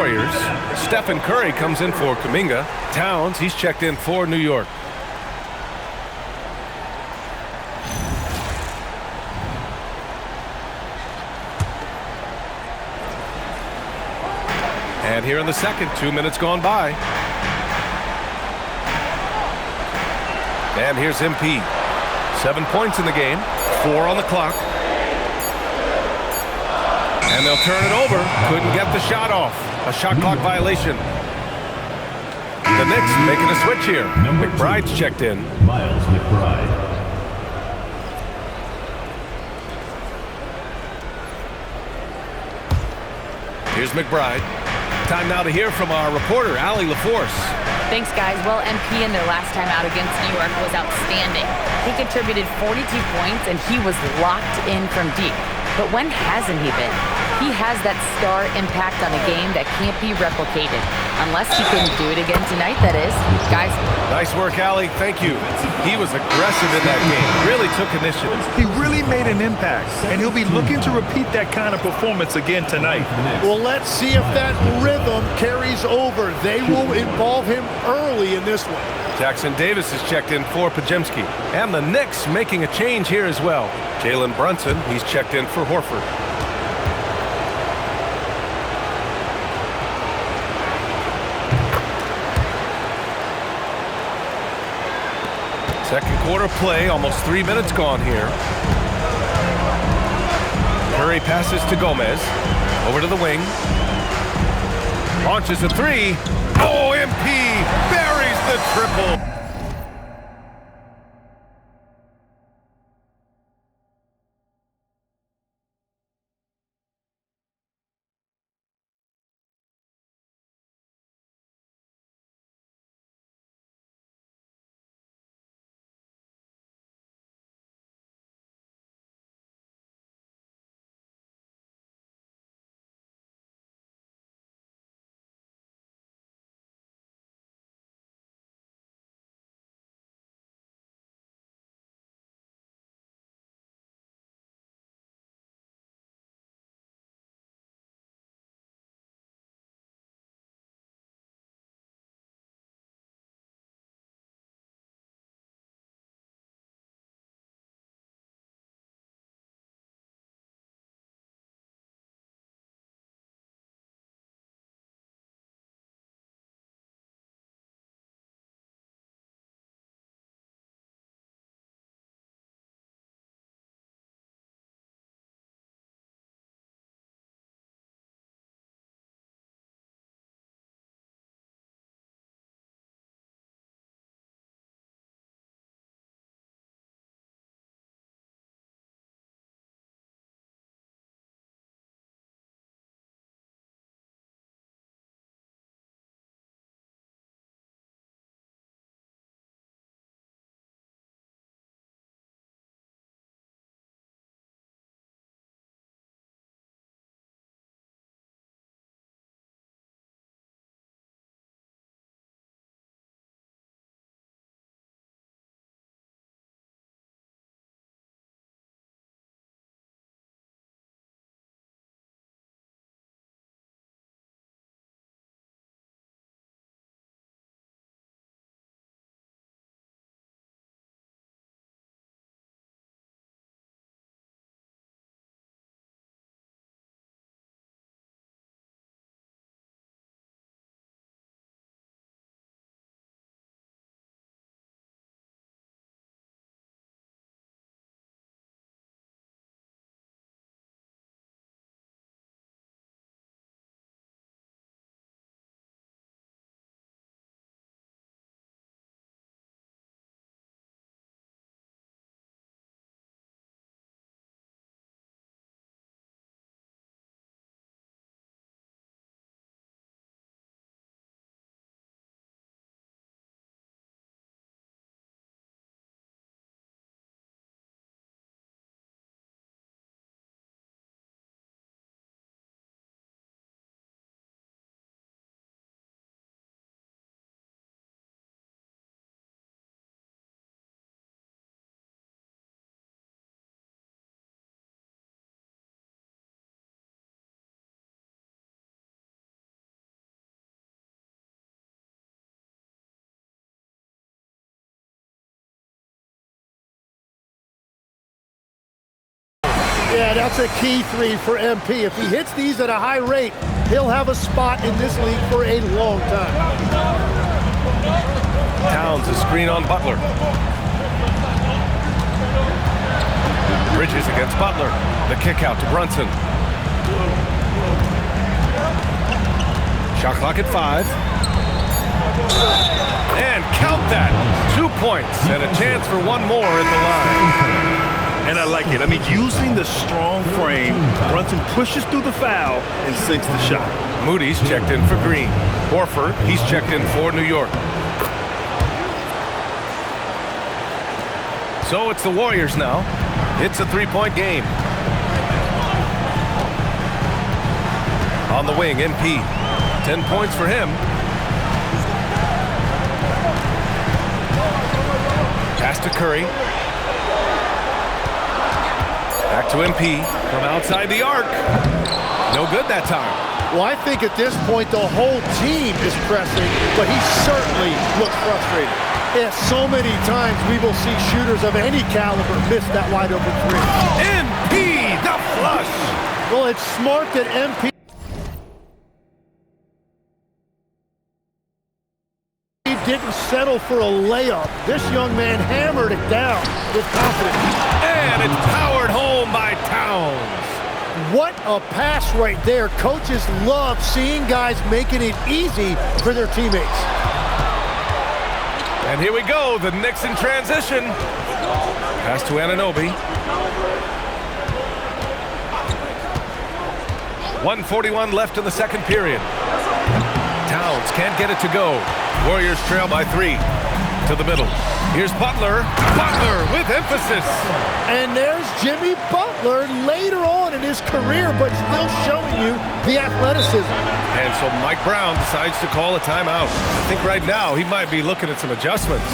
Warriors. Stephen Curry comes in for Kuminga. Towns, he's checked in for New York. And here in the second, 2 minutes gone by. And here's MP. 7 points in the game, 4 on the clock. And they'll turn it over. Couldn't get the shot off. A shot clock violation. The Knicks making a switch here. McBride's checked in. Miles McBride. Here's McBride. Time now to hear from our reporter, Allie LaForce. Thanks, guys. Well, MP in their last time out against New York was outstanding. He contributed 42 points, and he was locked in from deep. But when hasn't he been? He has that star impact on a game that can't be replicated. Unless he can do it again tonight, that is. Guys. Nice work, Allie. Thank you. He was aggressive in that game. Really took initiative. He really made an impact, and he'll be looking to repeat that kind of performance again tonight. Well, let's see if that rhythm carries over. They will involve him early in this one. Jackson Davis is checked in for Podziemski. And the Knicks making a change here as well. Jalen Brunson, he's checked in for Horford. Second quarter play, almost 3 minutes gone here. Curry passes to Gomez. Over to the wing. Launches a three. Oh, MP buries the triple. Yeah, that's a key three for MP. If he hits these at a high rate, he'll have a spot in this league for a long time. Towns, a screen on Butler. Bridges against Butler. The kick out to Brunson. Shot clock at 5. And count that. 2 points and a chance for one more at the line. And I like it. I mean, using the strong frame, Brunson pushes through the foul and sinks the shot. Moody's checked in for Green. Horford, he's checked in for New York. So it's the Warriors now. It's a 3-point game. On the wing, MP. 10 points for him. Pass to Curry. Back to MP from outside the arc. No good that time. Well, I think at this point the whole team is pressing, but he certainly looks frustrated. Yeah, so many times we will see shooters of any caliber miss that wide open three. MP, the flush. Well, it's smart that MP didn't settle for a layup. This young man hammered it down with confidence. And it's powered home by Towns. What a pass right there. Coaches love seeing guys making it easy for their teammates. And here we go, the Knicks in transition. Pass to Anunoby. 1:41 left in the second period. Towns can't get it to go. Warriors trail by 3. To the middle. Here's Butler. Butler with emphasis. And there's Jimmy Butler later on in his career, but still showing you the athleticism. And so Mike Brown decides to call a timeout. I think right now he might be looking at some adjustments.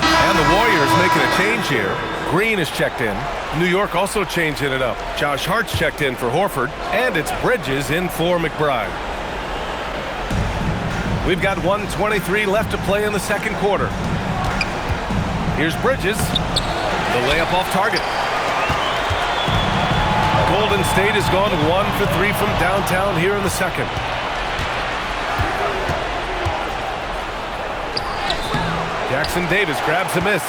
And the Warriors making a change here. Green is checked in. New York also changing it up. Josh Hart's checked in for Horford. And it's Bridges in for McBride. We've got 1:23 left to play in the second quarter. Here's Bridges. The layup off target. Golden State has gone 1 for 3 from downtown here in the second. Jackson Davis grabs a miss.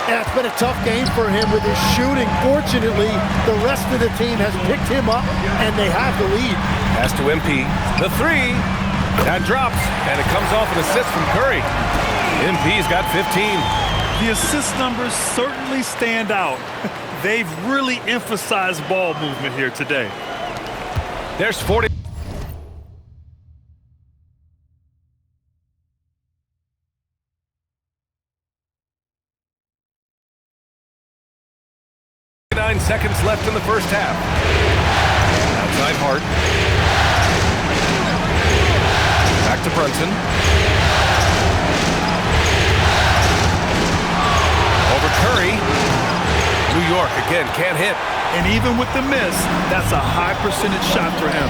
Yeah, it's been a tough game for him with his shooting. Fortunately, the rest of the team has picked him up, and they have the lead. Pass to MP. The 3. That drops, and it comes off an assist from Curry. MP's got 15. The assist numbers certainly stand out. They've really emphasized ball movement here today. There's 40. Seconds left in the first half. Outside Hart. Back to Brunson. Over Curry. New York again can't hit. And even with the miss, that's a high percentage shot for him.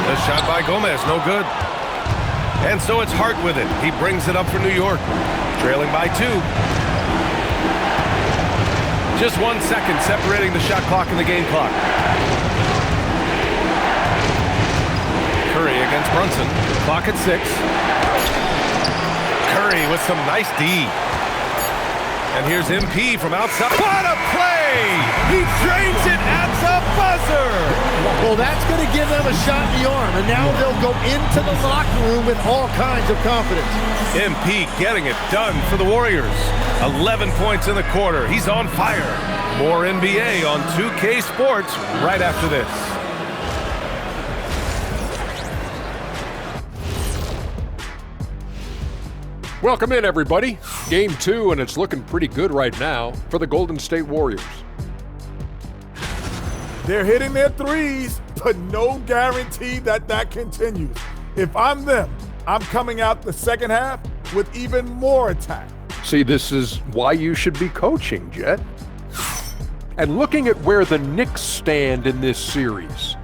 The shot by Gomez, no good. And so it's Hart with it. He brings it up for New York. Trailing by 2. Just 1 second separating the shot clock and the game clock. Curry against Brunson. Clock at 6. Curry with some nice D. And here's MP from outside. What a play! He drains it at the buzzer! Well, that's going to give them a shot in the arm, and now they'll go into the locker room with all kinds of confidence. MP getting it done for the Warriors. 11 points in the quarter. He's on fire. More NBA on 2K Sports right after this. Welcome in, everybody. Game 2, and it's looking pretty good right now for the Golden State Warriors. They're hitting their threes, but no guarantee that that continues. If I'm them, I'm coming out the second half with even more attack. See, this is why you should be coaching, Jet. And looking at where the Knicks stand in this series,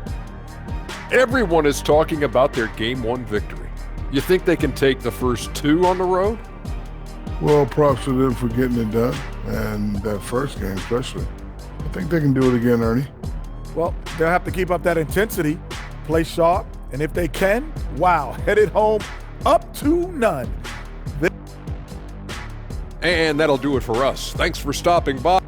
everyone is talking about their Game 1 victory. You think they can take the first 2 on the road? Well, props to them for getting it done, and that first game especially. I think they can do it again, Ernie. Well, they'll have to keep up that intensity, play sharp, and if they can, wow, headed home up to none. And that'll do it for us. Thanks for stopping by.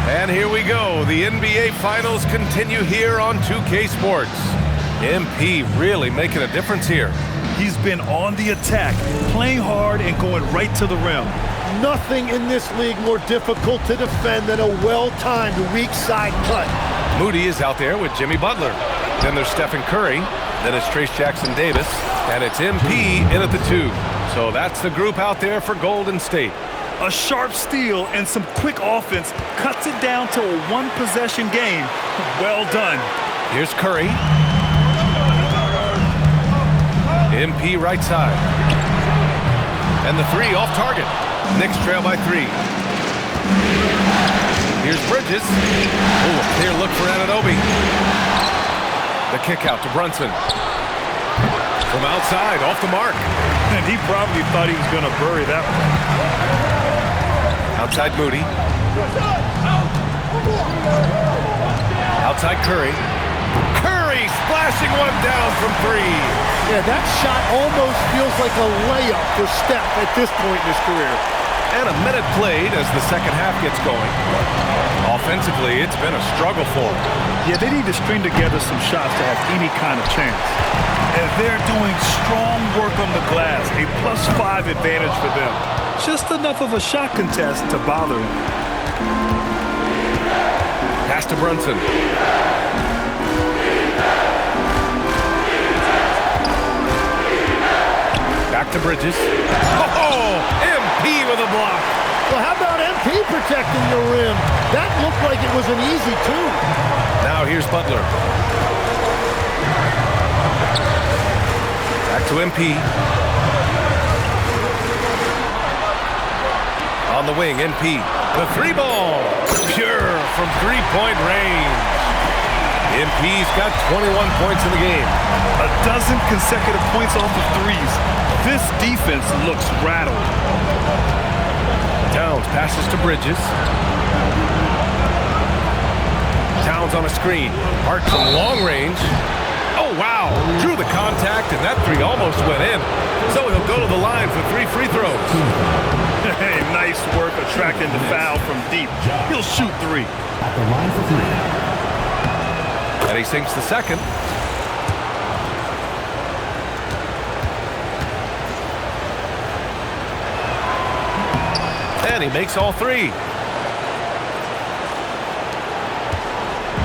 And here we go. The NBA Finals continue here on 2K Sports. MP really making a difference here. He's been on the attack, playing hard and going right to the rim. Nothing in this league more difficult to defend than a well-timed weak side cut. Moody is out there with Jimmy Butler. Then there's Stephen Curry. Then it's Trace Jackson-Davis. And it's MP in at the 2. So that's the group out there for Golden State. A sharp steal and some quick offense cuts it down to a one-possession game. Well done. Here's Curry. MP right side. And the 3 off target. Knicks trail by 3. Here's Bridges. Oh, a clear look for Anunoby. The kick out to Brunson. From outside, off the mark. And he probably thought he was going to bury that one. Outside Moody. Outside Curry. Curry splashing one down from 3. Yeah, that shot almost feels like a layup for Steph at this point in his career. And a minute played as the second half gets going. Offensively, it's been a struggle for them. Yeah, they need to string together some shots to have any kind of chance. And they're doing strong work on the glass, a +5 advantage for them. Just enough of a shot contest to bother him. Pass to Brunson. Back to Bridges. Oh, MP with a block. Well, how about MP protecting the rim? That looked like it was an easy 2. Now here's Butler. Back to MP. On the wing, MP. The 3 ball. Pure from 3-point range. MP's got 21 points in the game. A dozen consecutive points off of 3s. This defense looks rattled. Towns passes to Bridges. Towns on a screen. Hart from long range. Oh, wow. Drew the contact, and that 3 almost went in. So he'll go to the line for 3 free throws. Hey, nice work attracting the foul from deep. He'll shoot 3. At the line for 3. And he sinks the second. And he makes all 3.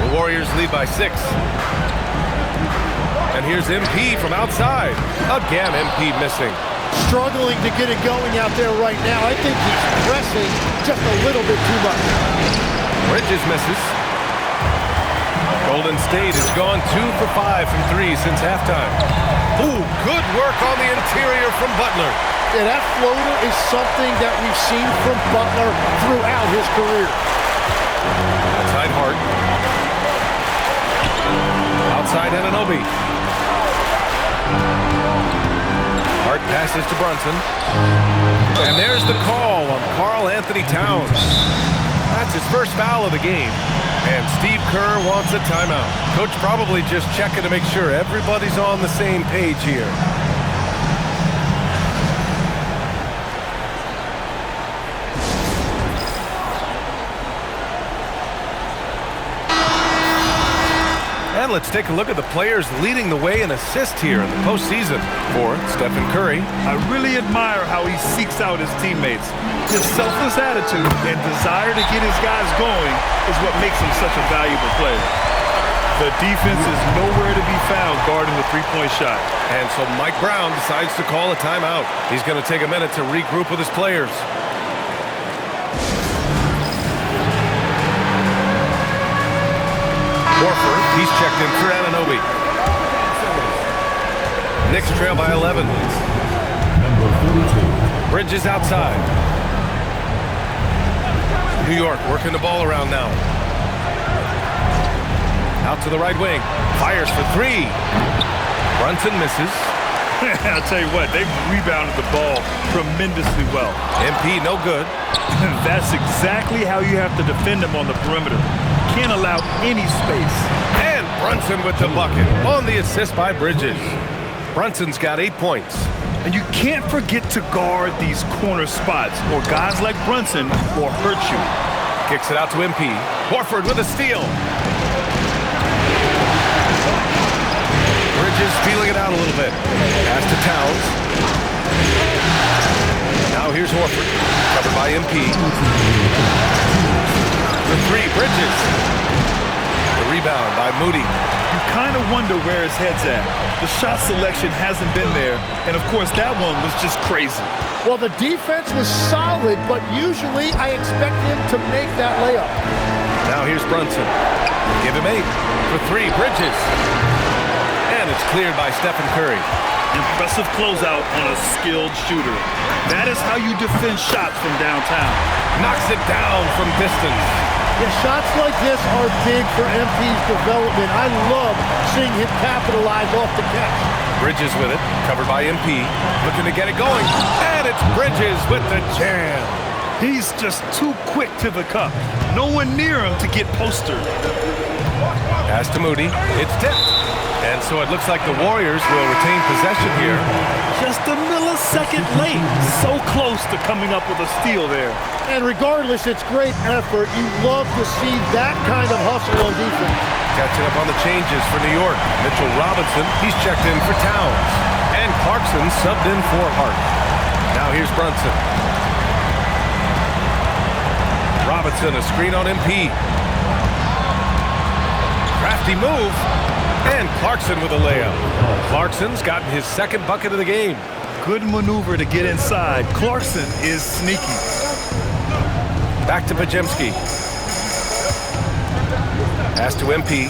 The Warriors lead by 6. And here's MP from outside. Again, MP missing. Struggling to get it going out there right now. I think he's pressing just a little bit too much. Bridges misses. Golden State has gone 2 for 5 from 3 since halftime. Ooh, good work on the interior from Butler. Yeah, that floater is something that we've seen from Butler throughout his career. Outside Hart. Outside Anunoby. Hart passes to Brunson. And there's the call on Karl Anthony Towns. That's his first foul of the game. And Steve Kerr wants a timeout. Coach probably just checking to make sure everybody's on the same page here. And let's take a look at the players leading the way in assists here in the postseason. For Stephen Curry. I really admire how he seeks out his teammates. His selfless attitude and desire to get his guys going is what makes him such a valuable player. The defense is nowhere to be found guarding the three-point shot. And so Mike Brown decides to call a timeout. He's going to take a minute to regroup with his players. Horford, he's checked in for Anunoby. Knicks trail by 11. Bridges outside. New York working the ball around now. Out to the right wing. Fires for 3. Brunson misses. I'll tell you what, they rebounded the ball tremendously well. MP no good. That's exactly how you have to defend him on the perimeter. Can't allow any space. And Brunson with the bucket on the assist by Bridges. Brunson's got 8 points. And you can't forget to guard these corner spots, or guys like Brunson will hurt you. Kicks it out to MP. Horford with a steal. Bridges feeling it out a little bit. Pass to Towns. Now here's Horford. Covered by MP. The three, Bridges. The rebound by Moody. You kind of wonder where his head's at. The shot selection hasn't been there, and of course that one was just crazy. Well, the defense was solid, but usually I expect him to make that layup. Now here's Brunson. Give him 8. For 3, Bridges. And it's cleared by Stephen Curry. Impressive closeout on a skilled shooter. That is how you defend shots from downtown. Knocks it down from distance. Yeah, shots like this are big for MP's development. I love seeing him capitalize off the catch. Bridges with it, covered by MP. Looking to get it going. And it's Bridges with the jam. He's just too quick to the cup. No one near him to get postered. Pass to Moody. It's tipped. And so it looks like the Warriors will retain possession here. Just a millisecond late. So close to coming up with a steal there. And regardless, it's great effort. You love to see that kind of hustle on defense. Catching up on the changes for New York. Mitchell Robinson, he's checked in for Towns. And Clarkson subbed in for Hart. Now here's Brunson. Robinson, a screen on MP. Crafty move. And Clarkson with a layup. Clarkson's gotten his second bucket of the game. Good maneuver to get inside. Clarkson is sneaky. Back to Podziemski. Pass to MP.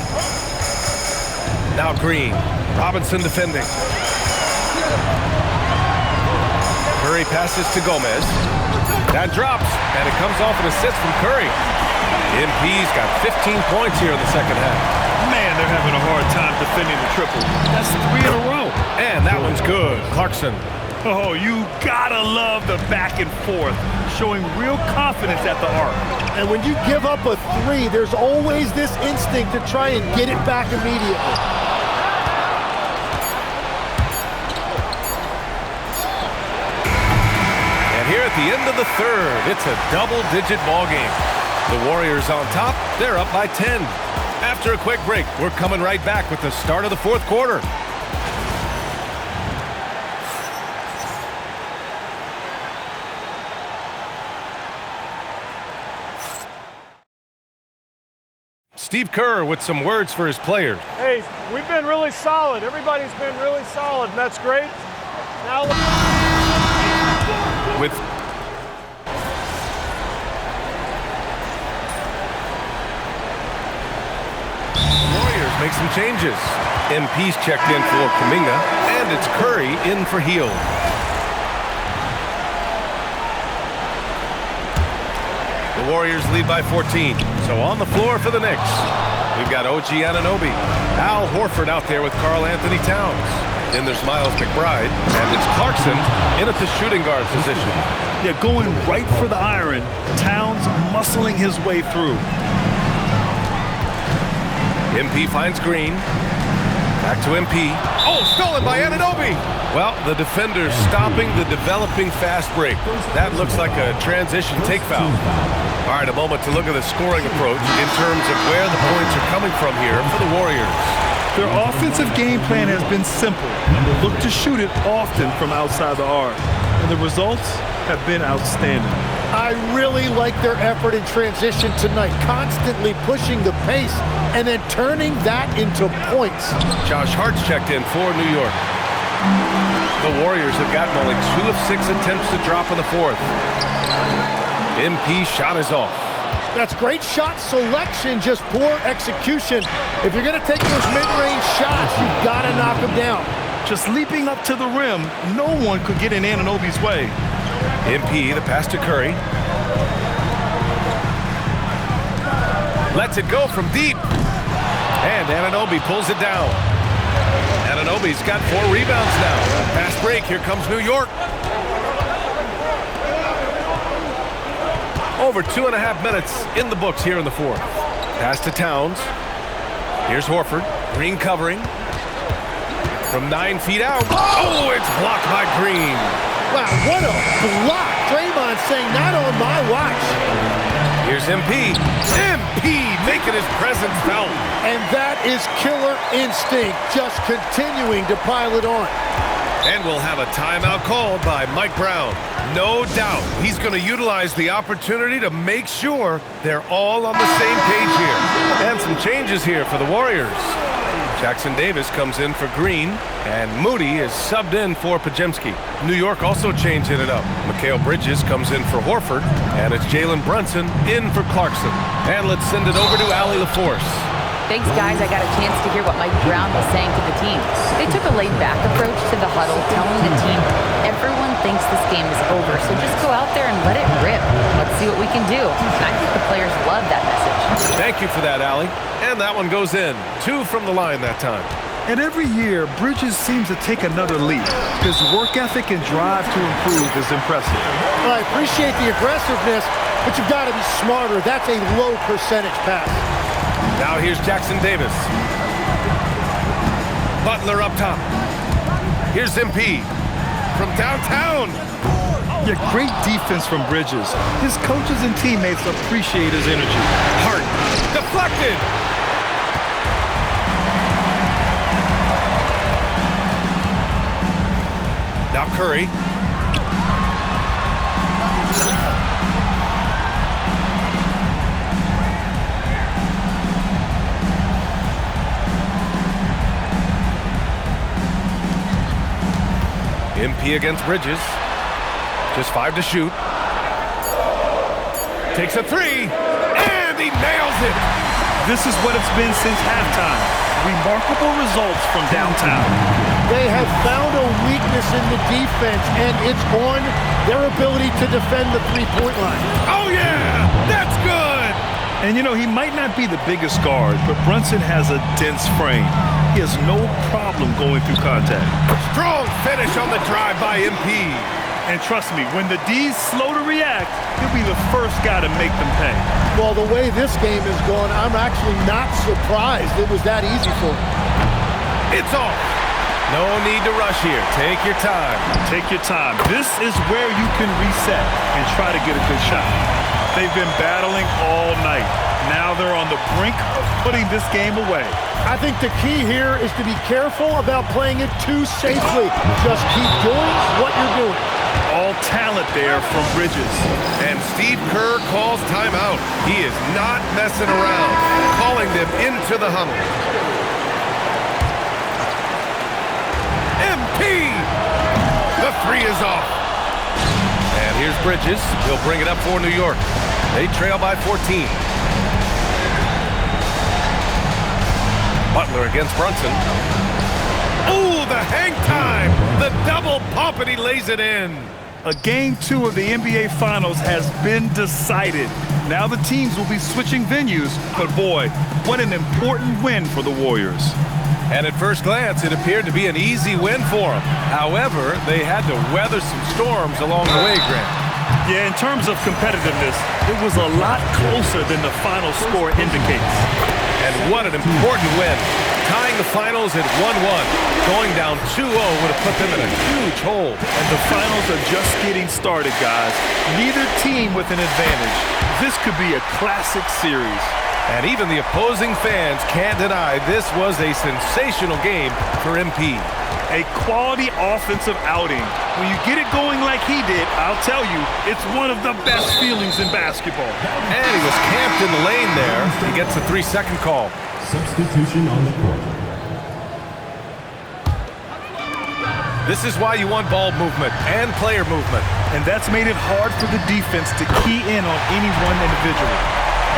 Now Green. Robinson defending. Curry passes to Gomez. That drops, and it comes off an assist from Curry. MP's got 15 points here in the second half. Man, they're having a hard time defending the triple. That's 3 in a row. And that one's good. Clarkson. Oh, you gotta love the back and forth, showing real confidence at the arc. And when you give up a 3, there's always this instinct to try and get it back immediately. And here at the end of the third, it's a double-digit ball game. The Warriors on top, they're up by 10. After a quick break, we're coming right back with the start of the fourth quarter. Steve Kerr with some words for his players. Hey, we've been really solid. Everybody's been really solid, and that's great. Now With Warriors make some changes. MP's checked in for Kuminga, and it's Curry in for Hield. The Warriors lead by 14. So on the floor for the Knicks, we've got OG Anunoby, Al Horford out there with Karl Anthony Towns. Then there's Miles McBride, and it's Clarkson in at the shooting guard position. Yeah, going right for the iron. Towns muscling his way through. MP finds Green. Back to MP. Oh, stolen by Anunoby. Well, the defender's stopping the developing fast break. That looks like a transition take foul. All right, a moment to look at the scoring approach in terms of where the points are coming from here for the Warriors. Their offensive game plan has been simple. Look to shoot it often from outside the arc. And the results have been outstanding. I really like their effort in transition tonight, constantly pushing the pace and then turning that into points. Josh Hart's checked in for New York. The Warriors have gotten only 2 of 6 attempts to drop in the fourth. MP's shot is off. That's great shot selection, just poor execution. If you're going to take those mid-range shots, you've got to knock them down. Just leaping up to the rim, no one could get in Anunoby's way. MP, the pass to Curry. Lets it go from deep. And Anunoby pulls it down. Anunoby Anunoby's got 4 rebounds now. Fast break, here comes New York. Over 2.5 minutes in the books here in the fourth. Pass to Towns. Here's Horford. Green covering. From 9 feet out. Oh, it's blocked by Green. Wow, what a block. Draymond saying, not on my watch. Here's MP. MP making his presence felt. And that is killer instinct, just continuing to pile it on. And we'll have a timeout called by Mike Brown. No doubt he's going to utilize the opportunity to make sure they're all on the same page here. And some changes here for the Warriors. Jackson Davis comes in for Green, and Moody is subbed in for Podziemski. New York also changing it up. Mikal Bridges comes in for Horford, and it's Jalen Brunson in for Clarkson. And let's send it over to Allie LaForce. Thanks, guys. I got a chance to hear what Mike Brown was saying to the team. They took a laid-back approach to the huddle, telling the team, everyone thinks this game is over, so just go out there and let it rip. Let's see what we can do. And I think the players love that message. Thank you for that, Allie. And that one goes in. 2 from the line that time. And every year, Bridges seems to take another leap. His work ethic and drive to improve is impressive. Well, I appreciate the aggressiveness, but you've got to be smarter. That's a low percentage pass. Now here's Jackson Davis. Butler up top. Here's MP from downtown. Yeah, great defense from Bridges. His coaches and teammates appreciate his energy. Hart deflected. Now Curry. MP against Bridges. Just 5 to shoot. Takes a 3, and he nails it. This is what it's been since halftime. Remarkable results from downtown. They have found a weakness in the defense, and it's on their ability to defend the three-point line. Oh, yeah! That's good! And, you know, he might not be the biggest guard, but Brunson has a dense frame. He has no problem going through contact. Strong finish on the drive by MP. And trust me, when the D's slow to react, he'll be the first guy to make them pay. Well, the way this game is going, I'm actually not surprised it was that easy for him. It's off. No need to rush here. Take your time. Take your time. This is where you can reset and try to get a good shot. They've been battling all night. Now they're on the brink of putting this game away. I think the key here is to be careful about playing it too safely. Just keep doing what you're doing. All talent there from Bridges. And Steve Kerr calls timeout. He is not messing around, calling them into the huddle. MP! The 3 is off. And here's Bridges. He'll bring it up for New York. They trail by 14. Butler against Brunson. Ooh, the hang time! The double pump, and he lays it in. A Game 2 of the NBA Finals has been decided. Now the teams will be switching venues, but boy, what an important win for the Warriors. And at first glance, it appeared to be an easy win for them. However, they had to weather some storms along the way, Grant. Yeah, in terms of competitiveness, it was a lot closer than the final score indicates. And what an important win. Tying the finals at 1-1. Going down 2-0 would have put them in a huge hole. And the finals are just getting started, guys. Neither team with an advantage. This could be a classic series. And even the opposing fans can't deny this was a sensational game for MP. A quality offensive outing. When you get it going like he did, I'll tell you, it's one of the best feelings in basketball. And he was camped in the lane there. He gets a 3-second call. Substitution on the court. This is why you want ball movement and player movement. And that's made it hard for the defense to key in on any one individual.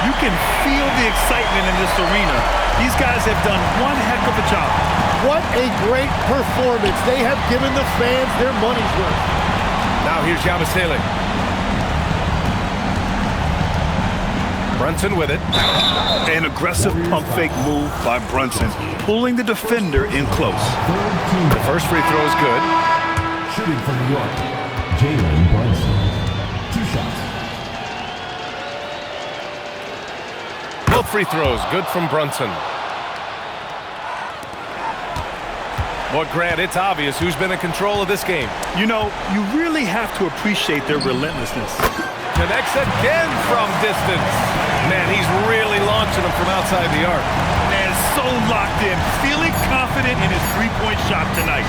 You can feel the excitement in this arena. These guys have done one heck of a job. What a great performance. They have given the fans their money's worth. Now here's Yabusele. Brunson with it. An aggressive pump fake move by Brunson, pulling the defender in close. The first free throw is good. Shooting from New York, Jalen Brunson. 2 shots. Both free throws good from Brunson. Well, Grant, it's obvious who's been in control of this game. You know, you really have to appreciate their relentlessness. Connects again from distance. Man, he's really launching them from outside the arc. Man, so locked in, feeling confident in his three-point shot tonight.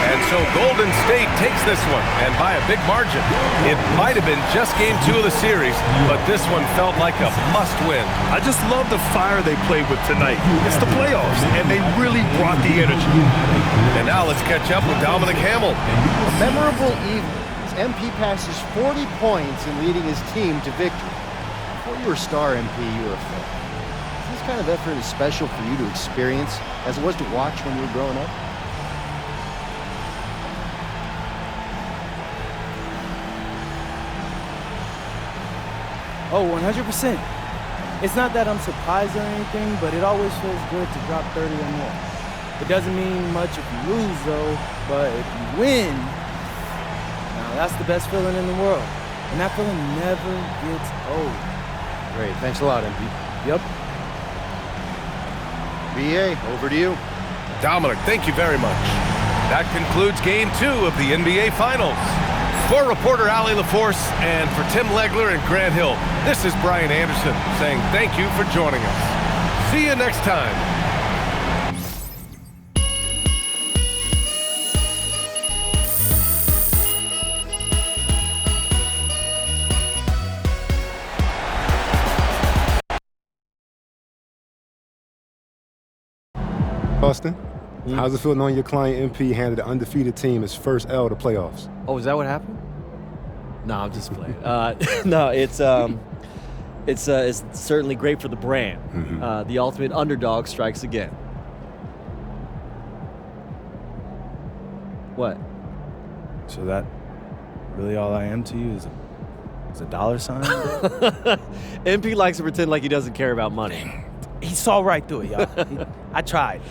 And so Golden State takes this one, and by a big margin. It might have been just game 2 of the series, but this one felt like a must-win. I just love the fire they played with tonight. It's the playoffs, and they really brought the energy. And now let's catch up with Dominic Hamill. A memorable evening as MP passes 40 points in leading his team to victory. Before you were a star, MP, you were a fan. This kind of effort is special for you to experience as it was to watch when you were growing up? Oh, 100%. It's not that I'm surprised or anything, but it always feels good to drop 30 or more. It doesn't mean much if you lose, though, but if you win, now that's the best feeling in the world. And that feeling never gets old. Great. Thanks a lot, MP. Yep. BA, over to you. Dominic, thank you very much. That concludes game 2 of the NBA Finals. For reporter Allie LaForce and for Tim Legler and Grant Hill, this is Brian Anderson saying thank you for joining us. See you next time. Austin, how's it feel knowing your client MP handed the undefeated team his first L to playoffs? Oh, is that what happened? No, I'm just playing. No, it's certainly great for the brand. Mm-hmm. The ultimate underdog strikes again. What? So that really all I am to you is a dollar sign? MP likes to pretend like he doesn't care about money. He saw right through it, y'all. I tried.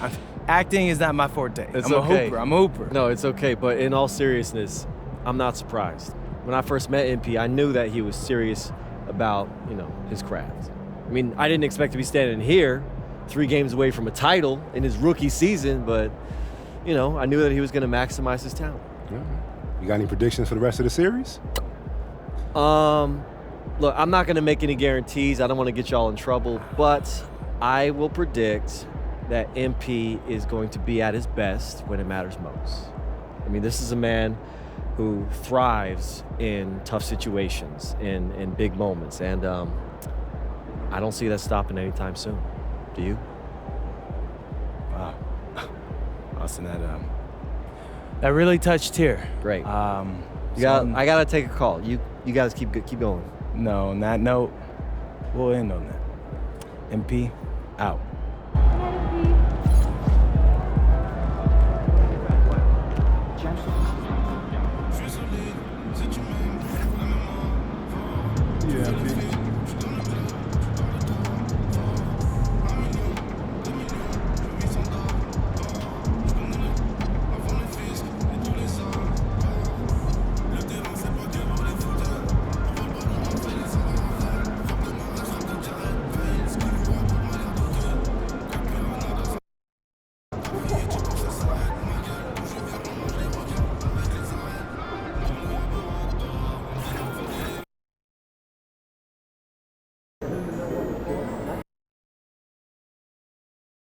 Acting is not my forte. It's I'm okay. I'm a hooper. No, it's okay, but in all seriousness, I'm not surprised. When I first met MP, I knew that he was serious about, his craft. I mean, I didn't expect to be standing here 3 games away from a title in his rookie season, but, I knew that he was going to maximize his talent. Yeah. You got any predictions for the rest of the series? Look, I'm not going to make any guarantees. I don't want to get y'all in trouble, but I will predict that MP is going to be at his best when it matters most. I mean, this is a man who thrives in tough situations, in big moments, and I don't see that stopping anytime soon. Do you? Wow. Austin, that really touched here. Great. I gotta take a call. You guys keep going. No, on that note, we'll end on that. MP, out.